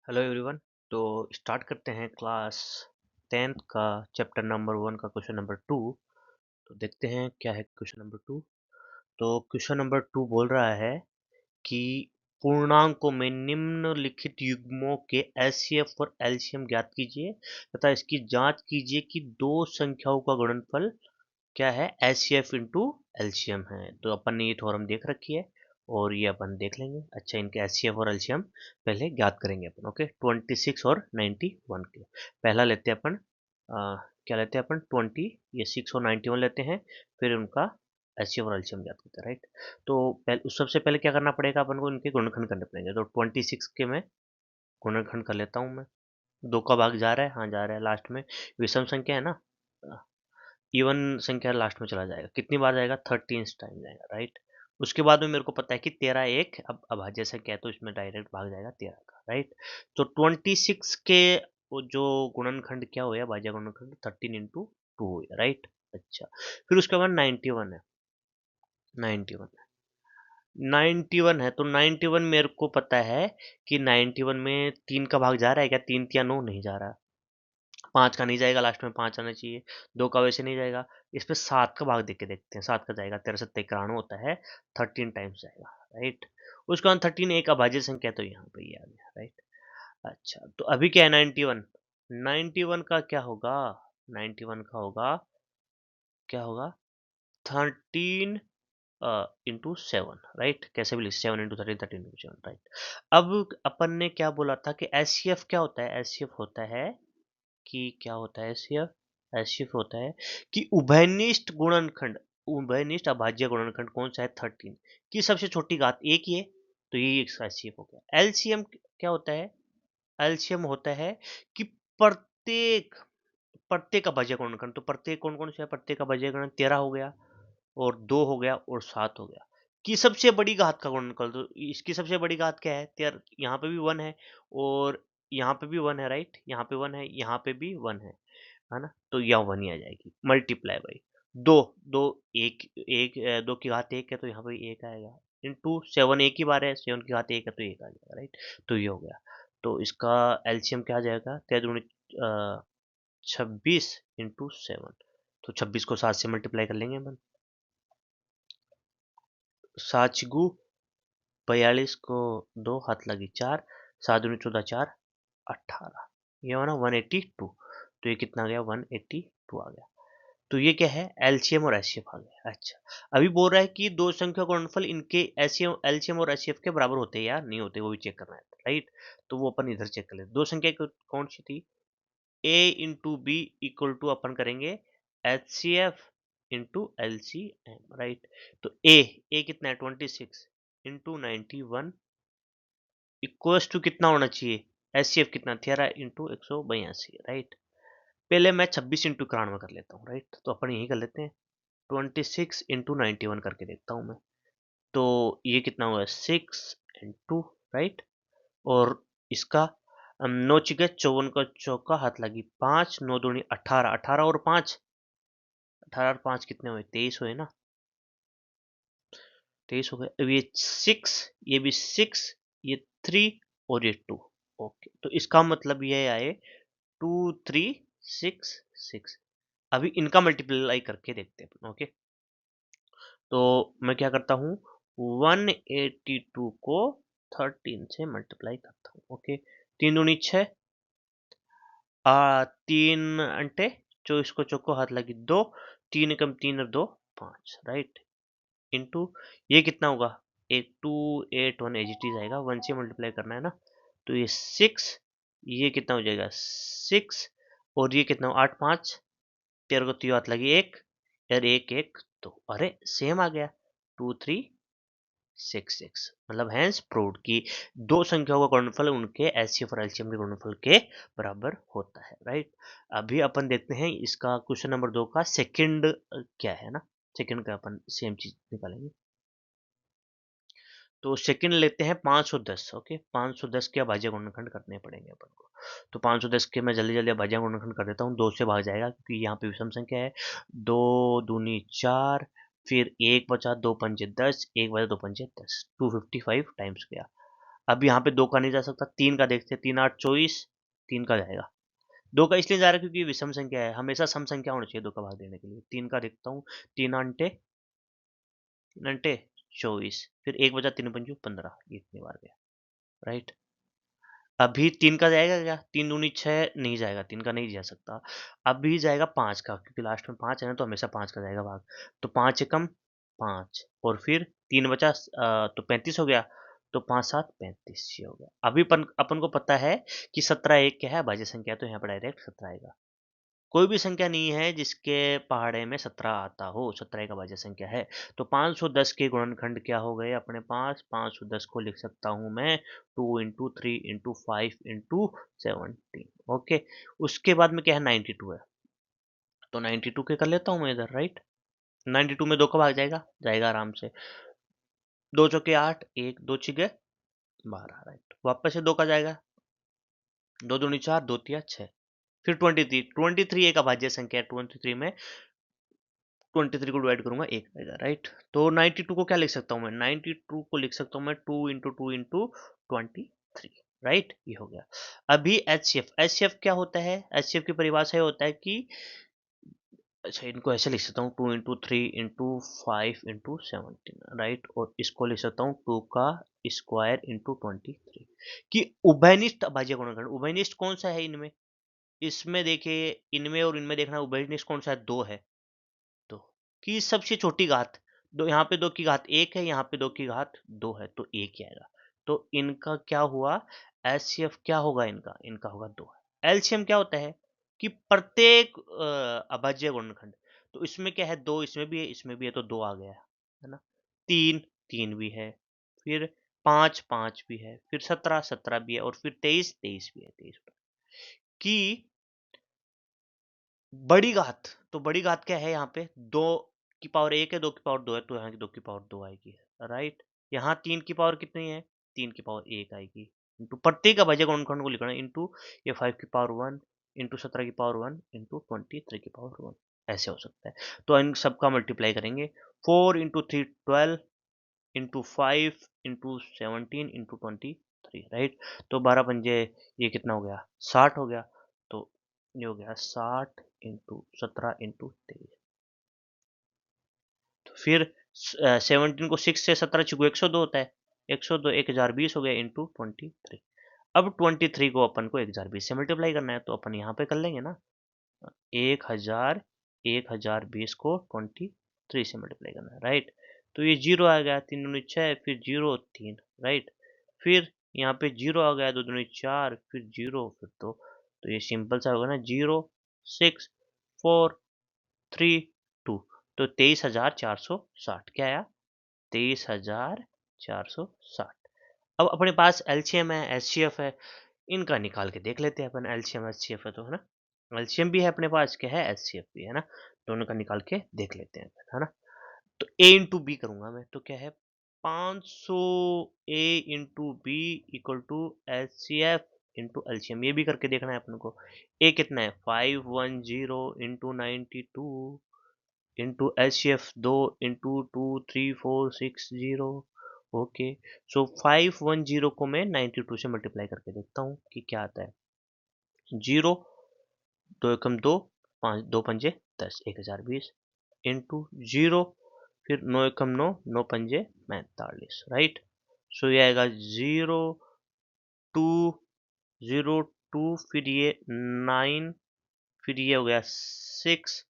Hello everyone. तो start करते हैं क्लास 10th का चैप्टर नंबर 1 का क्वेश्चन नंबर 2। तो देखते हैं क्या है क्वेश्चन नंबर 2। तो क्वेश्चन नंबर 2 बोल रहा है कि पूर्णांकों में निम्नलिखित युग्मों के एचसीएफ और एलसीएम ज्ञात कीजिए तथा इसकी जांच कीजिए कि दो संख्याओं का गुणनफल क्या है, एचसीएफ इंटू एलसीएम है। तो अपन ने ये थ्योरम देख रखी है और ये अपन देख लेंगे। अच्छा, इनके एचसीएफ और एलसीएम पहले ज्ञात करेंगे अपन। ओके, 26 और 91 के पहला लेते हैं अपन। क्या लेते हैं अपन? 20, ये 6 और 91 लेते हैं, फिर उनका एचसीएफ और एलसीएम ज्ञात करते हैं, राइट। तो उस सबसे पहले क्या करना पड़ेगा अपन को? इनके गुणनखंड करने पड़ेंगे। तो 26 के मैं गुणनखंड कर लेता हूँ मैं। दो का भाग जा रहा है, हाँ जा रहा है लास्ट में। विषम संख्या है ना, इवन संख्या लास्ट में चला जाएगा। कितनी बार जाएगा? 13 टाइम जाएगा, राइट। उसके बाद में मेरे को पता है कि 13 एक अब अभाज्य संख्या है, तो इसमें डायरेक्ट भाग जाएगा 13 का, राइट। तो 26 के वो जो गुणनखंड क्या हो गया, भाज्य गुणनखंड 13 इंटू 2 हो गया, राइट। अच्छा, फिर उसके बाद 91 है। 91 है तो 91 मेरे को पता है कि 91 में 3 का भाग जा रहा है क्या? 3 या 9 नहीं जा रहा। 5 का नहीं जाएगा, लास्ट में 5 आना चाहिए। 2 का वैसे नहीं जाएगा। इस पे 7 का भाग देख के देखते हैं। 7 का जाएगा, 13 सत्ते 91 होता है, 13 टाइम्स जाएगा, राइट। उसके बाद 13 एक अभाज्य संख्या, तो यहाँ पे ये आ गया, राइट। अच्छा, तो अभी क्या है? 91। 91 का क्या होगा? 91 का होगा, क्या होगा? 13 इंटू 7, राइट। कैसे भी लिख, 7 इंटू 13, 13 इंटू 7, राइट। अब अपन ने क्या बोला था कि एचसीएफ क्या होता है? एचसीएफ होता है कि क्या होता है एचसीएफ? एचसीएफ होता है कि उभयनिष्ठ गुणनखंड, उभयनिष्ठ अभाज्य गुणनखंड कौन सा है? 13 की सबसे छोटी घात एक ही है, तो ये इसका एचसीएफ हो गया। एलसीएम क्या होता है? एलसीएम होता है कि प्रत्येक प्रत्येक अभाज्य गुणनखंड, तो प्रत्येक कौन कौन सा है? प्रत्येक अभाज्य गुणनखंड 13 हो गया, और 2 हो गया, और 7 हो गया। की सबसे बड़ी घात का गुणनखंड, तो इसकी सबसे बड़ी घात क्या है? यहाँ पे भी 1 है, और यहाँ पे भी 1 है, राइट। यहाँ पे 1 है, यहाँ पे भी 1 है ना। तो यह 1 ही आ जाएगी, मल्टीप्लाई बाई 2। 2 एक एक 2 की घात 1 है, तो यहाँ पे 1 आएगा। इंटू 7 एक ही बार है, 7 की घात 1 है, तो 1 आ जाएगा, राइट। तो ये हो गया। तो इसका एलसीएम क्या आ जाएगा? 26 इंटू 7। तो 26 को 7 से मल्टीप्लाई कर लेंगे अपन। 7 छगू 42 को 2 हाथ लगी 4, 7 दूनी 14, 4 18। ये हुआ ना 182। तो ये कितना आ गया? 182 आ गया। तो ये क्या है? एलसीएम और एचसीएफ आ गया। अच्छा, अभी बोल रहा है कि दो संख्या का गुणनफल इनके एलसीएम एलसीएम और एचसीएफ के बराबर होते हैं या नहीं होते, वो भी चेक करना है, राइट। तो वो अपन इधर चेक कर लेते। दो संख्या कौन सी थी? ए इंटू बी इक्वल टू अपन करेंगे एचसीएफ इंटू एलसीएम, राइट। तो ए कितना है? 26 इंटू 91 इक्वल्स टू कितना होना चाहिए? एचसीएफ कितना? 13 इंटू 182, राइट। पहले मैं 26 इंटू 91 कर लेता हूँ, राइट। तो अपन यही कर लेते हैं। 26 इंटू 91 करके देखता हूँ मैं। तो ये कितना हुआ? 6 इंटू, राइट। और इसका 9 चिके 54 का चौका हाथ लगी 5, 9 दूनी 18, 18 और 5, 18 और 5 कितने हुए? 23 हुए ना। 23 हो गए। अब ये 6, ये भी 6, ये 3 और ये 2। ओके, तो इसका मतलब ये आए 2 3 6 6। अभी इनका मल्टीप्लाई करके देखते हैं अपन। ओके, तो मैं क्या करता हूँ? 182 को 13 से मल्टीप्लाई करता हूँ। ओके, 3 दूनी 6, 3 अंटे 24 को चौको हाथ लगी 2, 3 कम 3 और 2 5, राइट। इंटू ये कितना होगा? एक 2 8 1 एज इट इज आएगा, 1 से मल्टीप्लाई करना है ना। तो ये 6, ये कितना हो जाएगा? 6, और ये कितना? 8 5, 13 को 3 हाथ लगी 1, यार 1 1 2, अरे सेम आ गया। 2 3 6 6, मतलब हैंस प्रूव्ड कि दो संख्याओं का गुणनफल उनके एचसीएफ और एलसीएम के गुणनफल के बराबर होता है, राइट। अभी अपन देखते हैं इसका क्वेश्चन नंबर 2 का सेकंड क्या है ना। सेकंड का अपन सेम चीज निकालेंगे। तो सेकंड लेते हैं 510। ओके, 510 के अभाज्य गुणनखंड करने पड़ेंगे अपन को। तो 510 के मैं जल्दी जल्दी अभाज्य गुणनखंड कर देता हूँ। 2 से भाग जाएगा क्योंकि यहाँ पे विषम संख्या है। 2 दूनी 4, फिर 1 बचा, 2 पंजे 10, 1 बचा 2 पंजे 10, 255 टाइम्स गया। अब यहाँ पे 2 का नहीं जा सकता, 3 का देखते हैं, 3 8 24, 3 का जाएगा। 2 का इसलिए जा रहा है क्योंकि विषम संख्या है, हमेशा सम संख्या होनी चाहिए 2 का भाग देने के लिए। 3 का देखता हूँ, 3 अंटे 24, फिर 1 बचा 3 पंचू 15, ये इतनी बार गया, राइट। अभी 3 का जाएगा क्या? 3 दूनी 6 नहीं जाएगा, 3 का नहीं जा सकता। अभी जाएगा 5 का, क्योंकि लास्ट में 5 है ना, तो हमेशा 5 का जाएगा भाग। तो 5 एकम 5, और फिर 3 बचा तो 35 हो गया, तो 5 7 35 ये हो गया। अभी अपन को पता है कि 17 एक क्या है, भाज्य संख्या, तो यहाँ पर डायरेक्ट 17 आएगा। कोई भी संख्या नहीं है जिसके पहाड़े में 17 आता हो, 17 का भाज्य संख्या है। तो 510 के गुणनखंड क्या हो गए अपने पास? 510 को लिख सकता हूँ मैं 2 इंटू 3 इंटू 5 इंटू 17। ओके, उसके बाद में क्या है, 92 है, तो 92 के कर लेता हूँ मैं इधर, राइट। 92 में 2 का भाग जाएगा, जाएगा आराम से। 2 चौके 8, 1 2 छिगे 12, राइट। वापस से 2 का जाएगा, 2 दूनी 4, 2 तिया 6, फिर 23, 23 एक अभाज्य संख्या है, 23 में 23 को डिवाइड करूंगा, 1 आएगा, राइट। तो 92 को क्या लिख सकता हूँ मैं? 92 को लिख सकता हूँ मैं 2 इंटू 2 इंटू 23, राइट। ये हो गया। अभी एचसीएफ, एचसीएफ क्या होता है? एचसीएफ की परिभाषा ये होता है कि, अच्छा इनको ऐसे लिख सकता हूँ, 2 इंटू 3 इंटू 5 इंटू 17, राइट। और इसको लिख सकता हूँ 2 का स्क्वायर इंटू 23, कि उभयनिष्ठ अभाज्य गुणनखंड। उभयनिष्ठ कौन सा है इनमें? इसमें देखिए, इनमें और इनमें देखना, उभयनिष्ठ कौन सा है? 2 है, तो की सबसे छोटी घात, दो यहाँ पे 2 की घात 1 है, यहाँ पे 2 की घात 2 है, तो 1 ही आएगा। तो इनका क्या हुआ? एचसीएफ क्या होगा इनका? इनका होगा 2। एलसीएम क्या होता है कि प्रत्येक अभाज्य गुणनखंड, तो इसमें क्या है, 2 इसमें भी है, इसमें भी है, तो 2 आ गया, है ना। 3 3 भी है, फिर 5 5 भी है, फिर 17 17 भी है, और फिर 23 23 भी है, 23 की बड़ी घात। तो बड़ी घात क्या है यहाँ पे? 2 की पावर 1 है, 2 की पावर 2 है, तो यहाँ की 2 की पावर 2 आएगी, राइट। यहाँ 3 की पावर कितनी है? 3 की पावर 1 आएगी, इंटू प्रत्येक अभाज्य गुणनखंड को लिखना, इंटू ये 5 की पावर 1 इंटू 17 की पावर 1 इंटू 23 की पावर 1, ऐसे हो सकता है। तो इन सबका मल्टीप्लाई करेंगे, 4 into 3 12 into 5 into 17 into 23, right. तो 12 पंजे ये कितना हो गया? 60 हो गया। तो ये हो गया 60 इंटू 17 इंटू 23। तो फिर 17 को 6 से 17 छिगो 102 होता है, 102 1020 हो गया इंटू 23। अब 23 को अपन को 1020 से मल्टीप्लाई करना है, तो अपन यहाँ पे कर लेंगे ना, 1000 1020 को 23 से मल्टीप्लाई करना है, राइट। तो ये जीरो आ गया, 3 दूनी 6, फिर जीरो 3, राइट। फिर यहाँ पे जीरो आ गया, 2 दूनी 4, फिर जीरो, फिर तो ये सिंपल सा होगा ना, 0 6 4 3 2, तो 23,460 क्या आया? 23,460। अब अपने पास एलसीएम है, एचसीएफ है, इनका निकाल के देख लेते हैं अपन। एलसीएम एचसीएफ है तो, है ना, एलसीएम भी है अपने पास, क्या है, एचसीएफ भी है ना, दोनों का निकाल के देख लेते हैं, है ना। तो ए इंटू बी करूंगा मैं, तो क्या है, 500 A into B equal to H C F into LCM, ये भी करके देखना है अपन को। ए कितना है? 510 into 92 into H C F 2 into 23460। Okay, so 510 को मैं 92 से मल्टीप्लाई करके देखता हूँ कि क्या आता है। 0 2 एकम 2, 5 2 पंजे 10, 1020 इंटू 0, फिर 9 एकम 9, 9 पंजे 45, राइट। सो ये आएगा 0 2 फिर ये 9, फिर ये हो गया 6,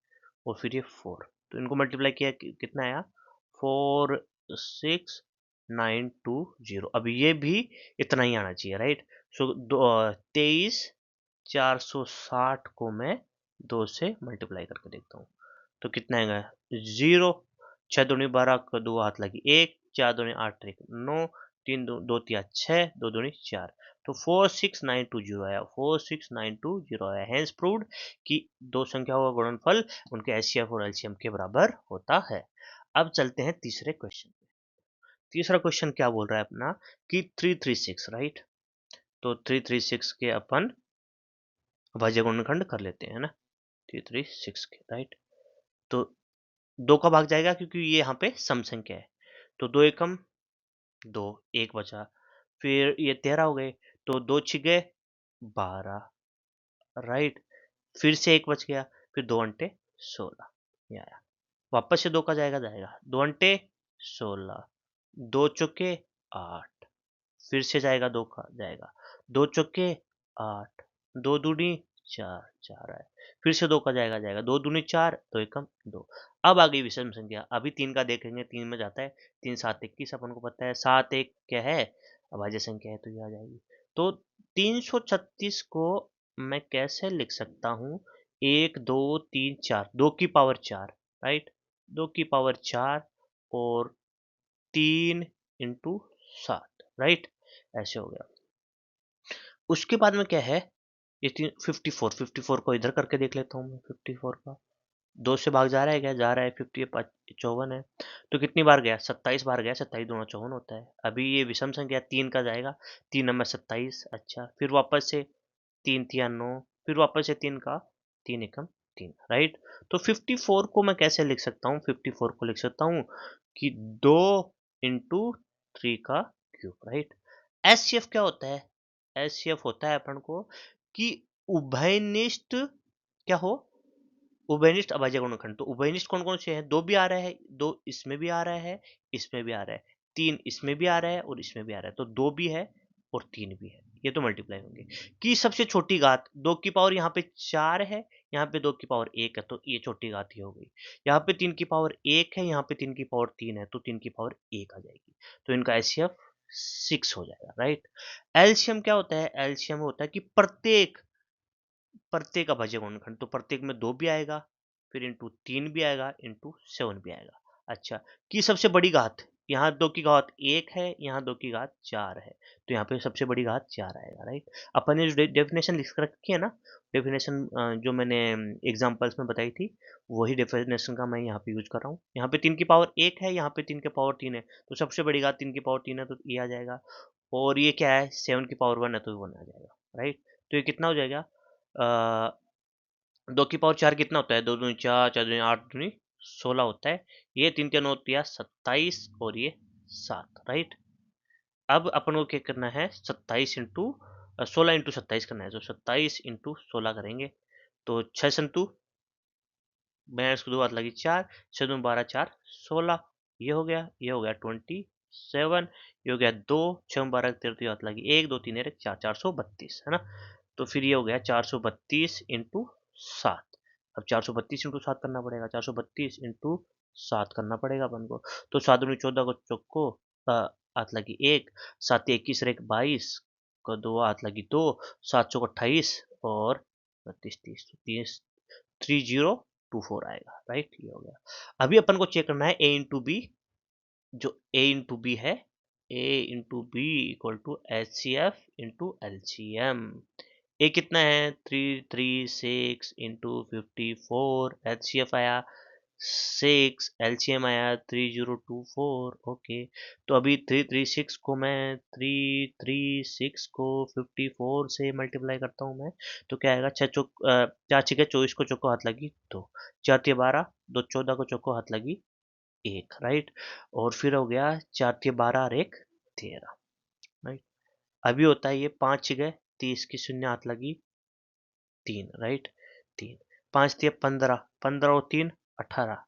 और फिर ये 4। तो इनको मल्टीप्लाई किया कितना आया? 46920। अब ये भी इतना ही आना चाहिए, राइट। सो 23,460 को मैं 2 से मल्टीप्लाई करके देखता हूँ, तो कितना आएगा? 0 6 दूनी 12 का 2 हाथ लगी 1, 4 दूनी 8 1 9, 3 2 तिया 6, 2 दूनी 4, तो 46920 आया, 46920 आया। हेंस प्रूव्ड कि दो संख्याओं का गुणनफल उनके एचसीएफ और एलसीएम के बराबर होता है। अब चलते हैं तीसरे क्वेश्चन पे। तीसरा क्वेश्चन क्या बोल रहा है अपना कि 336, राइट। तो 336 के अपन अभाज्य गुणनखंड कर लेते हैं ना, 336 के, राइट। तो 2 का भाग जाएगा क्योंकि ये यहाँ पे सम संख्या है, तो 2 एकम 2, 1 बचा, फिर ये 13 हो गए, तो 2 छिके 12, राइट। फिर से 1 बच गया, फिर 2 अंटे 16, ये आया। वापस से 2 का जाएगा, 2 अंटे 16, 2 चौके 8, फिर से जाएगा 2 का जाएगा, 2 चौके 8, 2 दूनी 4, 4 आया। फिर से 2 का जाएगा, 2 दूनी 4, 2 एकम 2। अब आ गई विषम संख्या, अभी 3 का देखेंगे, 3 में जाता है, 3 7 21 अपन को पता है, 7 1 क्या है? अभाज्य संख्या है, तो ये आ जाएगी। तो 336 को मैं कैसे लिख सकता हूँ? 1 2 3 4, 2 की पावर 4, राइट? 2 की पावर 4 और 3 इंटू 7, राइट? ऐसे हो गया। उसके बाद में क्या है? ये 54, 54 को इधर करके देख लेता हूँ मैं, 54 का 2 से भाग जा रहा है क्या? जा रहा है। 50 54 है, तो कितनी बार गया? 27 बार गया। 27 दूना 54 होता है। अभी ये विषम संख्या 3 का जाएगा, 3 नंबर 27, अच्छा। फिर वापस से 3 तिया 9, फिर वापस से 3 का 3 एकम 3, राइट। तो 54 को मैं कैसे लिख सकता हूँ? 54 को लिख सकता हूँ कि 2 इंटू 3 का क्यूब, राइट। एचसीएफ क्या होता है? एचसीएफ होता है अपन को कि उभयनिष्ठ क्या हो? उभयनिष्ठ अभाज्य गुणनखंड। तो उभयनिष्ठ कौन कौन से हैं? 2 भी आ रहा है, 2 इसमें भी आ रहा है, इसमें भी आ रहा है, 3 इसमें भी आ रहा है और इसमें भी आ रहा है, तो 2 भी है और 3 भी है, ये तो मल्टीप्लाई होंगे। की सबसे छोटी घात 2 की पावर यहाँ पे 4 है, यहाँ पे 2 की पावर 1 है, तो ये छोटी घात ही हो गई। यहाँ पे 3 की पावर 1 है, यहाँ पे 3 की पावर 3 है, तो 3 की पावर 1 आ जाएगी, तो इनका एचसीएफ 6 हो जाएगा, राइट। एलसीएम क्या होता है? एलसीएम होता है कि प्रत्येक प्रत्येक अभाज्य गुणनखंड, तो प्रत्येक में 2 भी आएगा, फिर इंटू 3 भी आएगा, इंटू 7 भी आएगा। अच्छा, की सबसे बड़ी घात, यहाँ 2 की घात 1 है, यहाँ 2 की घात 4 है, तो यहाँ पे सबसे बड़ी घात 4 आएगा, राइट। अपन ने जो डेफिनेशन लिख रखी है ना, डेफिनेशन जो मैंने एग्जांपल्स में बताई थी, वही डेफिनेशन का मैं यहाँ पे यूज कर रहा हूँ। यहाँ पे 3 की पावर 1 है, यहाँ पे 3 की पावर 3 है, तो सबसे बड़ी घात 3 की पावर 3 है, तो ये आ जाएगा। और ये क्या है? 7 की पावर 1 है, तो 1 आ जाएगा, राइट। तो ये कितना हो जाएगा? 2 की पावर 4 कितना होता है? 2 दूनी 4, 4 दूनी 8, दूनी 16 होता है। ये 3 3 9 दिया 27 और ये 7, राइट। अब अपन को क्या करना है? 27 इंटू 16 इंटू 27 करना है, तो 27 इंटू 16 करेंगे, तो 6 संतु मैं इसको 2 हाथ लगी 4, 6 दूनी 12, 4 16, ये हो गया, ये हो गया 27, ये हो गया 2, 6 12 13 हाथ लगी 1 2 3 1 4, 432 है ना। तो फिर ये हो गया 432 इंटू 7। अब 432 इंटू 7 करना पड़ेगा, 432 इंटू 7 करना पड़ेगा अपन को। तो 7 दूनी 14 को चौको हाथ लगी 1, 7 21 और 1 22 को 2 हाथ लगी 2, 7 चौको 28 और 32 30 30 3024 आएगा, राइट। ये हो गया। अभी अपन को चेक करना है ए इंटू बी, जो ए इंटू बी है, A into B equal to H C F into L C M. A कितना है? 336 इंटू 54, एच सी एफ आया 6, एलसीएम आया 3024, ओके। तो अभी 336 को मैं 336 को 54 से मल्टीप्लाई करता हूँ मैं, तो क्या आएगा? 4 छः 24 को चौको हाथ लगी 2, 4 तिया 12, 2 14 को चौको हाथ लगी 1, राइट। और फिर हो गया 4 तिया 12 और 1 13, राइट। अभी होता है ये 5 छः 30 की शून्य हाथ लगी 3, राइट। 3 5 तिया 15, 15 और 3 18,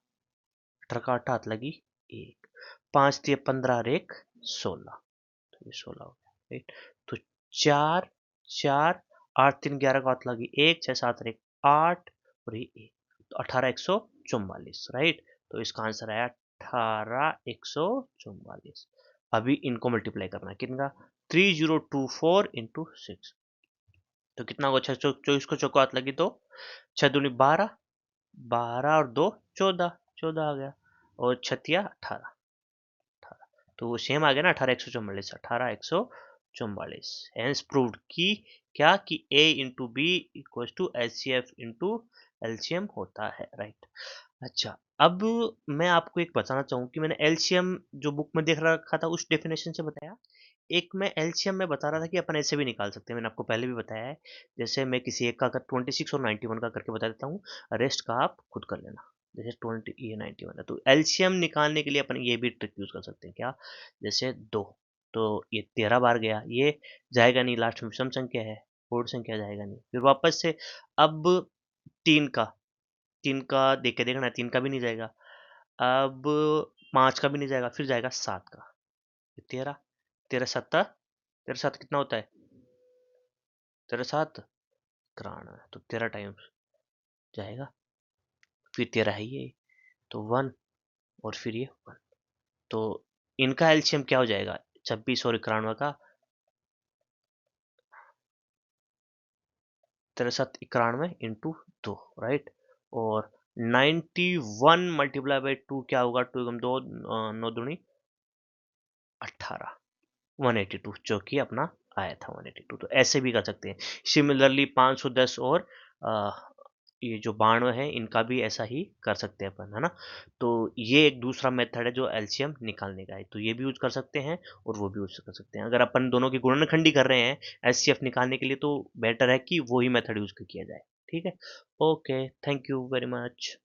18 का 8 हाथ लगी 1, 5 तिया 15 और 1 16, तो ये 16 हो गया, राइट। तो 4 4 8 3 11 का हाथ लगी 1, 6 7 और 1 8 और ये 1, तो 18 144, राइट। तो इसका आंसर आया 18 144। अभी इनको मल्टीप्लाई करना है, कितना? 3024 इंटू 6, तो कितना होगा? 24 को चौको हाथ लगी तो 6 दूनी 12, 12 और 2 14, 14 आ गया, और छतिया 18, 18, तो वो सेम आ गया ना, 18 144, 18 144। हेंस प्रूव्ड कि क्या? कि A into B equal to H C F into LCM होता है, राइट। अच्छा, अब मैं आपको एक बताना चाहूँ कि मैंने एलसीएम जो बुक में देख रखा था उस डेफिनेशन से बताया, एक मैं एलसीएम में बता रहा था कि अपन ऐसे भी निकाल सकते हैं, मैंने आपको पहले भी बताया है। जैसे मैं किसी एक का अगर 26 और 91 का करके बता देता हूँ, रेस्ट का आप खुद कर लेना। जैसे 20 ये 91 है, तो एलसीएम निकालने के लिए अपन ये भी ट्रिक यूज कर सकते हैं, क्या? जैसे 2 तो ये 13 बार गया, ये जाएगा नहीं, लास्ट में विषम संख्या है, पूर्ण संख्या जाएगा नहीं। फिर वापस से अब 3 का 3 का देख के देखना है, 3 का भी नहीं जाएगा। अब 5 का भी नहीं जाएगा, फिर जाएगा 7 का। 13 13 सत्ता 13 7 कितना होता है? 13 7 93, तो 13 टाइम्स जाएगा। फिर 13 है ये, तो 1 और फिर ये 1, तो इनका एलसीएम क्या हो जाएगा? 26 और 91 का 63 91 इंटू 2, राइट। और 91 मल्टीप्लाई बाई 2 क्या होगा? 2 एकम 2, 9 दूनी 18, 182, जो कि अपना आया था 182। तो ऐसे भी कर सकते हैं। सिमिलरली 510 और अ, ये जो 92 है, इनका भी ऐसा ही कर सकते हैं अपन, है ना? तो ये एक दूसरा मेथड है जो एलसीएम निकालने का है, तो ये भी यूज कर सकते हैं और वो भी यूज कर सकते हैं। अगर अपन दोनों की गुणनखंडी कर रहे हैं एचसीएफ निकालने के लिए, तो बेटर है कि वो ही मेथड यूज किया जाए। ठीक है, okay, thank you very much.